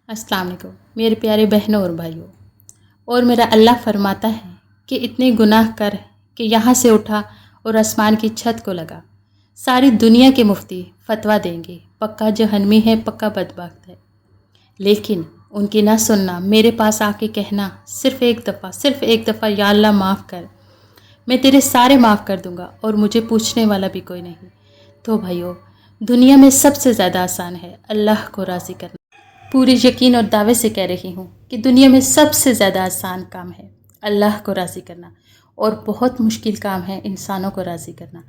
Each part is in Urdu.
السلام علیکم میرے پیارے بہنوں اور بھائیوں۔ اور میرا اللہ فرماتا ہے کہ اتنے گناہ کر کہ یہاں سے اٹھا اور آسمان کی چھت کو لگا، ساری دنیا کے مفتی فتویٰ دیں گے، پکا جہنمی ہے، پکا بدبخت ہے، لیکن ان کی نہ سننا، میرے پاس آ کے کہنا صرف ایک دفعہ یا اللہ معاف کر، میں تیرے سارے معاف کر دوں گا اور مجھے پوچھنے والا بھی کوئی نہیں۔ تو بھائیوں، دنیا میں سب سے زیادہ آسان ہے اللہ کو راضی کرنا۔ پورے یقین اور دعوے سے کہہ رہی ہوں کہ دنیا میں سب سے زیادہ آسان کام ہے اللہ کو راضی کرنا، اور بہت مشکل کام ہے انسانوں کو راضی کرنا۔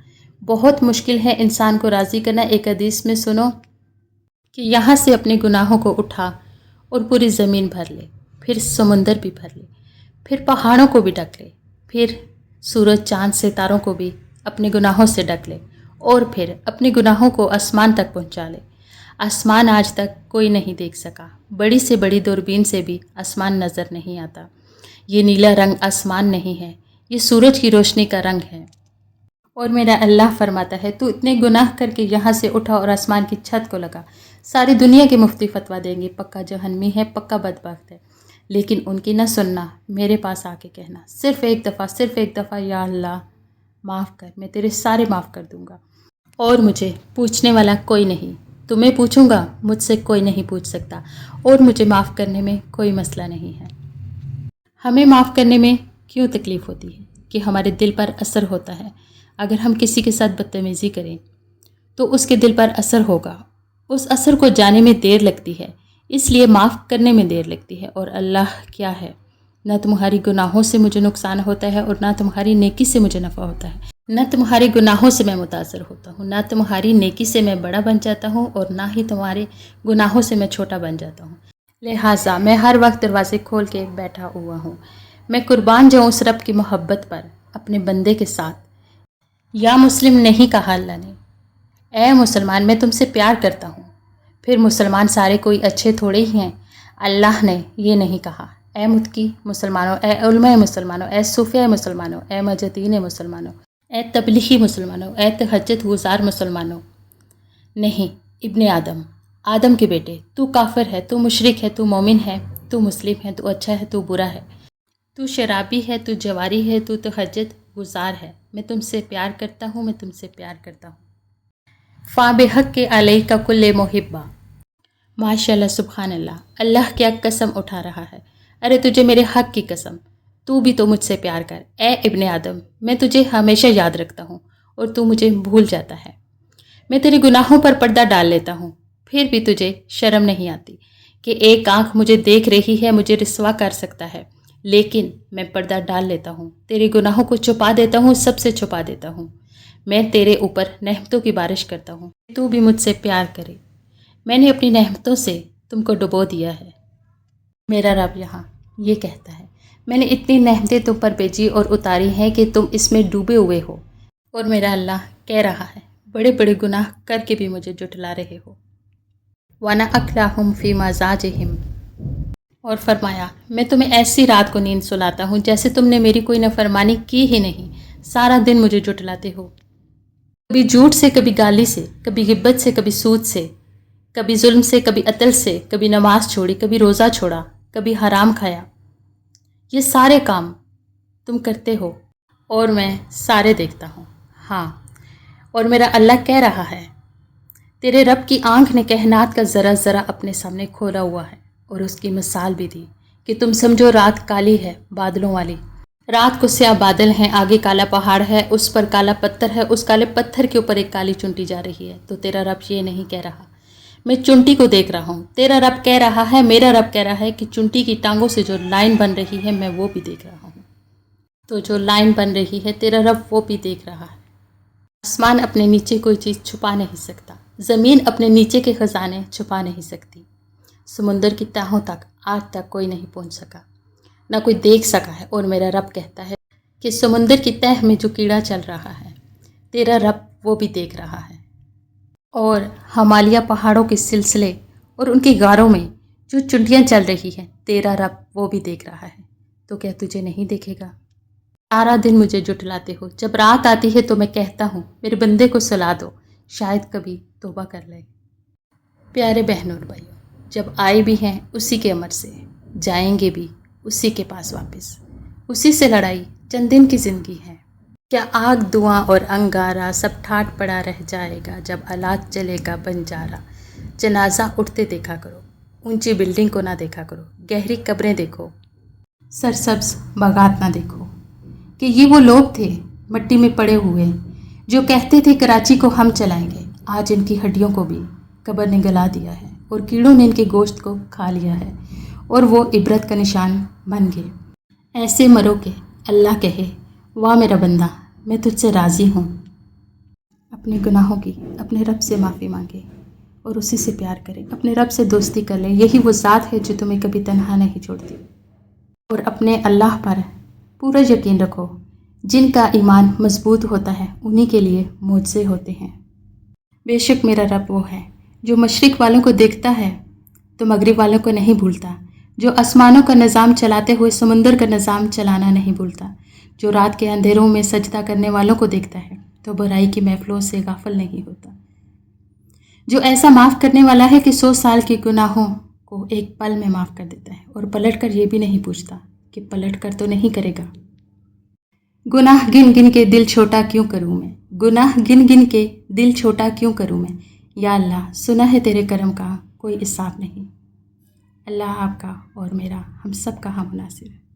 بہت مشکل ہے انسان کو راضی کرنا۔ ایک حدیث میں سنو کہ یہاں سے اپنے گناہوں کو اٹھا اور پوری زمین بھر لے، پھر سمندر بھی بھر لے، پھر پہاڑوں کو بھی ڈھک لے، پھر سورج چاند ستاروں کو بھی اپنے گناہوں سے ڈھک لے، اور پھر اپنے گناہوں کو آسمان تک پہنچا لے۔ آسمان آج تک کوئی نہیں دیکھ سکا، بڑی سے بڑی دوربین سے بھی آسمان نظر نہیں آتا۔ یہ نیلا رنگ آسمان نہیں ہے، یہ سورج کی روشنی کا رنگ ہے۔ اور میرا اللہ فرماتا ہے تو اتنے گناہ کر کے یہاں سے اٹھا اور آسمان کی چھت کو لگا، ساری دنیا کے مفتی فتویٰ دیں گے، پکا جہنمی ہے، پکا بدبخت ہے، لیکن ان کی نہ سننا، میرے پاس آ کے کہنا صرف ایک دفعہ یا اللہ معاف کر، میں تیرے سارے معاف کر دوں گا اور مجھے پوچھنے والا کوئی نہیں۔ تمہیں پوچھوں گا، مجھ سے کوئی نہیں پوچھ سکتا، اور مجھے معاف کرنے میں کوئی مسئلہ نہیں ہے۔ ہمیں معاف کرنے میں کیوں تکلیف ہوتی ہے؟ کہ ہمارے دل پر اثر ہوتا ہے۔ اگر ہم کسی کے ساتھ بدتمیزی کریں تو اس کے دل پر اثر ہوگا، اس اثر کو جانے میں دیر لگتی ہے، اس لیے معاف کرنے میں دیر لگتی ہے۔ اور اللہ کیا ہے، نہ تمہاری گناہوں سے مجھے نقصان ہوتا ہے اور نہ تمہاری نیکی سے مجھے نفع ہوتا ہے، نہ تمہارے گناہوں سے میں متاثر ہوتا ہوں، نہ تمہاری نیکی سے میں بڑا بن جاتا ہوں اور نہ ہی تمہارے گناہوں سے میں چھوٹا بن جاتا ہوں۔ لہٰذا میں ہر وقت دروازے کھول کے بیٹھا ہوا ہوں، میں قربان جاؤں اس رب کی محبت پر اپنے بندے کے ساتھ۔ یا مسلم نہیں کہا اللہ نے، اے مسلمان میں تم سے پیار کرتا ہوں۔ پھر مسلمان سارے کوئی اچھے تھوڑے ہی ہیں، اللہ نے یہ نہیں کہا۔ اے متقی مسلمانوں، اے علماء مسلمانوں، اے صوفیاء مسلمانوں، اے مجاہدین مسلمانوں، اے تبلیغی مسلمانوں، اے تہجد گزار مسلمانوں، نہیں ابن آدم کے بیٹے، تو کافر ہے، تو مشرک ہے، تو مومن ہے، تو مسلم ہے، تو اچھا ہے، تو برا ہے، تو شرابی ہے، تو جواری ہے، تو تہجد گزار ہے، میں تم سے پیار کرتا ہوں، میں تم سے پیار کرتا ہوں۔ فا بحق کے علیہ کا کل محبہ، ماشاء اللہ، سبحان اللہ، اللہ کیا قسم اٹھا رہا ہے۔ ارے تجھے میرے حق کی قسم، تو بھی تو مجھ سے پیار کر، اے ابن آدم، میں تجھے ہمیشہ یاد رکھتا ہوں اور تو مجھے بھول جاتا ہے۔ میں تیرے گناہوں پر پردہ ڈال لیتا ہوں، پھر بھی تجھے شرم نہیں آتی کہ ایک آنکھ مجھے دیکھ رہی ہے، مجھے رسوا کر سکتا ہے، لیکن میں پردہ ڈال لیتا ہوں، تیرے گناہوں کو چھپا دیتا ہوں، سب سے چھپا دیتا ہوں۔ میں تیرے اوپر نعمتوں کی بارش کرتا ہوں، تو بھی مجھ سے پیار کرے۔ میں نے اپنی نعمتوں سے تم کو ڈبو دیا ہے۔ میرا رب یہاں یہ کہتا ہے، میں نے اتنی نعمتیں تم پر بھیجی اور اتاری ہیں کہ تم اس میں ڈوبے ہوئے ہو، اور میرا اللہ کہہ رہا ہے بڑے بڑے گناہ کر کے بھی مجھے جھٹلا رہے ہو۔ وَأَنَا أَكْلَهُمْ فِي مَزَاجِهِمْ، اور فرمایا میں تمہیں ایسی رات کو نیند سلاتا ہوں جیسے تم نے میری کوئی نافرمانی کی ہی نہیں، سارا دن مجھے جھٹلاتے ہو، کبھی جھوٹ سے، کبھی گالی سے، کبھی غیبت سے، کبھی سود سے، کبھی ظلم سے، کبھی عدل سے، کبھی نماز چھوڑی، کبھی روزہ چھوڑا، کبھی حرام کھایا۔ یہ سارے کام تم کرتے ہو اور میں سارے دیکھتا ہوں۔ ہاں، اور میرا اللہ کہہ رہا ہے تیرے رب کی آنکھ نے کائنات کا ذرا ذرا اپنے سامنے کھولا ہوا ہے، اور اس کی مثال بھی دی کہ تم سمجھو رات کالی ہے، بادلوں والی، رات کو سیاہ بادل ہیں، آگے کالا پہاڑ ہے، اس پر کالا پتھر ہے، اس کالے پتھر کے اوپر ایک کالی چنٹی جا رہی ہے۔ تو تیرا رب یہ نہیں کہہ رہا میں چنٹی کو دیکھ رہا ہوں، تیرا رب کہہ رہا ہے، میرا رب کہہ رہا ہے کہ چنٹی کی ٹانگوں سے جو لائن بن رہی ہے میں وہ بھی دیکھ رہا ہوں۔ تو جو لائن بن رہی ہے تیرا رب وہ بھی دیکھ رہا ہے۔ آسمان اپنے نیچے کوئی چیز چھپا نہیں سکتا، زمین اپنے نیچے کے خزانے چھپا نہیں سکتی، سمندر کی تہوں تک آج تک کوئی نہیں پہنچ سکا، نہ کوئی دیکھ سکا ہے۔ اور میرا رب کہتا ہے کہ سمندر کی تہ میں جو کیڑا چل رہا ہے تیرا رب وہ بھی دیکھ رہا ہے، اور ہمالیہ پہاڑوں کے سلسلے اور ان کی غاروں میں جو چنٹیاں چل رہی ہیں تیرا رب وہ بھی دیکھ رہا ہے۔ تو کیا تجھے نہیں دیکھے گا؟ سارا دن مجھے جھٹلاتے ہو، جب رات آتی ہے تو میں کہتا ہوں میرے بندے کو سلا دو، شاید کبھی توبہ کر لے۔ پیارے بہنوں اور بھائیوں، جب آئے بھی ہیں اسی کے امر سے، جائیں گے بھی اسی کے پاس واپس، اسی سے لڑائی چند دن کی زندگی ہے۔ کیا آگ دھواں اور انگارہ سب ٹھاٹ پڑا رہ جائے گا جب آلات جلے گا بنجارہ؟ جنازہ اٹھتے دیکھا کرو، اونچی بلڈنگ کو نہ دیکھا کرو، گہری قبریں دیکھو، سرسبز باغات نہ دیکھو۔ کہ یہ وہ لوگ تھے مٹی میں پڑے ہوئے جو کہتے تھے کراچی کو ہم چلائیں گے، آج ان کی ہڈیوں کو بھی قبر نے گلا دیا ہے اور کیڑوں نے ان کے گوشت کو کھا لیا ہے اور وہ عبرت کا نشان بن گئے۔ ایسے مرو کہ اللہ کہے واہ میرا بندہ میں تجھ سے راضی ہوں۔ اپنے گناہوں کی اپنے رب سے معافی مانگے اور اسی سے پیار کرے، اپنے رب سے دوستی کر لے، یہی وہ ذات ہے جو تمہیں کبھی تنہا نہیں چھوڑتی۔ اور اپنے اللہ پر پورا یقین رکھو، جن کا ایمان مضبوط ہوتا ہے انہی کے لیے معجزے ہوتے ہیں۔ بے شک میرا رب وہ ہے جو مشرق والوں کو دیکھتا ہے تو مغرب والوں کو نہیں بھولتا، جو آسمانوں کا نظام چلاتے ہوئے سمندر کا نظام چلانا نہیں بھولتا، جو رات کے اندھیروں میں سجدہ کرنے والوں کو دیکھتا ہے تو برائی کی محفلوں سے غافل نہیں ہوتا، جو ایسا معاف کرنے والا ہے کہ 100 سال کے گناہوں کو ایک پل میں معاف کر دیتا ہے اور پلٹ کر یہ بھی نہیں پوچھتا کہ پلٹ کر تو نہیں کرے گا۔ گناہ گن گن کے دل چھوٹا کیوں کروں میں، گناہ گن گن کے دل چھوٹا کیوں کروں میں، یا اللہ سنا ہے تیرے کرم کا کوئی حساب نہیں۔ اللہ آپ کا اور میرا ہم سب کا ہم ناصر ہے۔